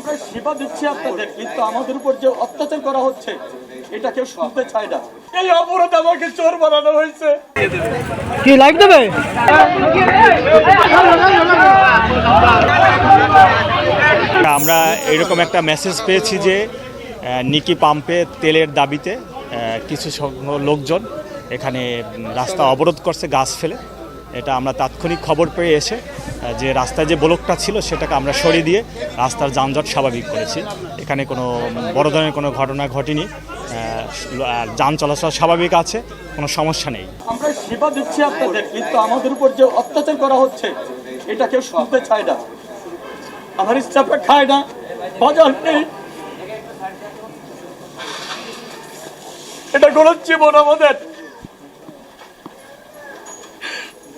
আমরা সেবা দিচ্ছি আপনাদের, কিন্তু আমাদের উপর যে অত্যাচার করা হচ্ছে এটা কেউ শুনতে চায় না। এই অপরাধ আমাকে চোর বানানো হয়েছে। কি লাইক দেবে? আমরা এরকম একটা মেসেজ পেয়েছি যে নিকি পাম্পে তেলের দাবিতে কিছু লোকজন এখানে রাস্তা অবরোধ করছে গাছ ফেলে। এটা আমরা তাৎক্ষণিক খবর পেয়ে এসে যে রাস্তায় যে ব্লকটা ছিল সেটাকে আমরা সরিয়ে দিয়ে রাস্তার যানজট স্বাভাবিক করেছি। এখানে কোনো বড় ধরনের কোনো ঘটনা ঘটেনি, যান চলাচল স্বাভাবিক আছে, কোনো সমস্যা নেই। আমরা সেবা দিচ্ছি আপনাদের, কিন্তু আমাদের উপর যে অত্যাচার করা হচ্ছে এটা কেউ শুনতে চায় না। আমার স্টাফরা খায় না, বাজার নেই, এটা গড়ার জীবন আমাদের।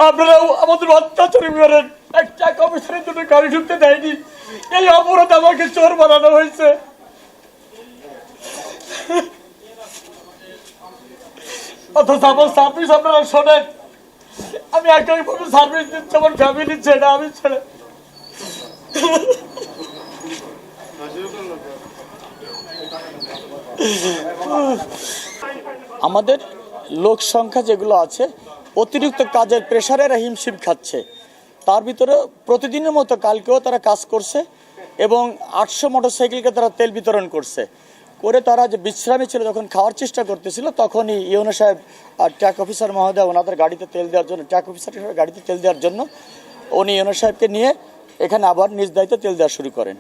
আপনারা আমাদের অত্যাচার করেন, একটা কমিশনের জন্য গাড়ি ঢুকতে দেয়নি। এই অপরাধ আমাকে চোর বানানো হয়েছে। অথচ আমার সার্ভিস আপনারা শোনেন, আমি একই ভাবে সার্ভিস দিচ্ছি, আমার ফ্যামিলি ছেড়ে আমি ছেড়ে। আমাদের লোক সংখ্যা যেগুলো আছে অতিরিক্ত কাজের প্রেসারে এরা হিমশিম খাচ্ছে। তার ভিতরে প্রতিদিনের মতো কালকেও তারা কাজ করছে এবং 800 মোটরসাইকেলকে তারা তেল বিতরণ করছে। করে তারা যে বিশ্রামী ছিল, যখন খাওয়ার চেষ্টা করতেছিল তখনই ইউনো সাহেব আর ট্রাক অফিসার মহোদয় ওনাদের গাড়িতে তেল দেওয়ার জন্য, ট্রাক অফিসার গাড়িতে তেল দেওয়ার জন্য উনি ইউনো সাহেবকে নিয়ে এখানে আবার নিজ দায়িত্বে তেল দেওয়া শুরু করেন।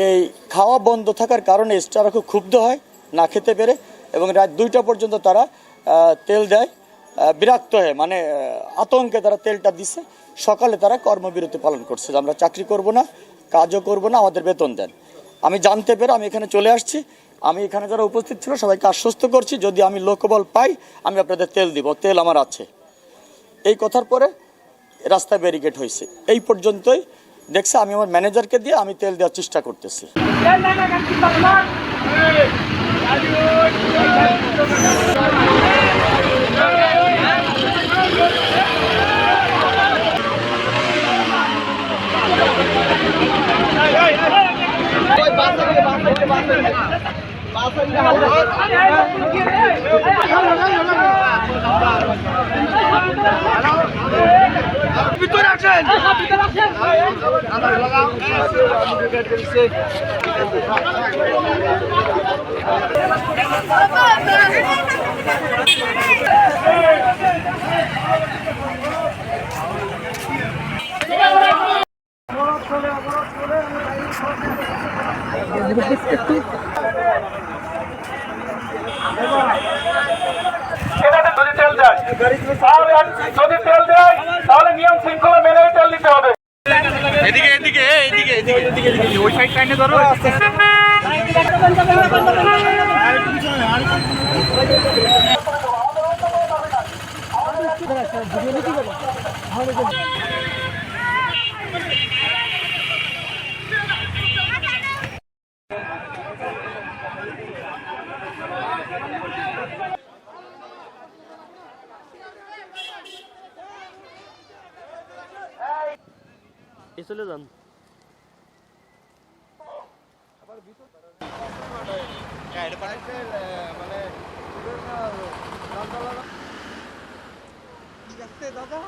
এই খাওয়া বন্ধ থাকার কারণে স্টাফরা খুব ক্ষুব্ধ হয় না খেতে পেরে, এবং রাত 2টা পর্যন্ত তারা তেল দেয়। বিরক্ত হয়ে মানে আতঙ্কে তারা তেলটা দিছে। সকালে তারা কর্মবিরতি পালন করছে যে আমরা চাকরি করব না, কাজও করব না, আমাদের বেতন দেন। আমি জানতে পেরে আমি এখানে চলে আসছি। আমি এখানে যারা উপস্থিত ছিল সবাইকে আশ্বস্ত করছি, যদি আমি লোকবল পাই আমি আপনাদের তেল দিব, তেল আমার আছে। এই কথার পরে রাস্তায় ব্যারিকেড হয়েছে। এই পর্যন্তই দেখছে। আমি আমার ম্যানেজারকে দিয়ে আমি তেল দেওয়ার চেষ্টা করতেছি। ভিতরে আসেন। যদি তেল দেয় যদি তেল দেয় তাহলে নিয়ম শৃঙ্খলা মেনে তেল দিতে হবে। এদিকে এদিকে এদিকে এদিকে এদিকে ওই সাইড টাইনে ধরো। চলে যান। দাদা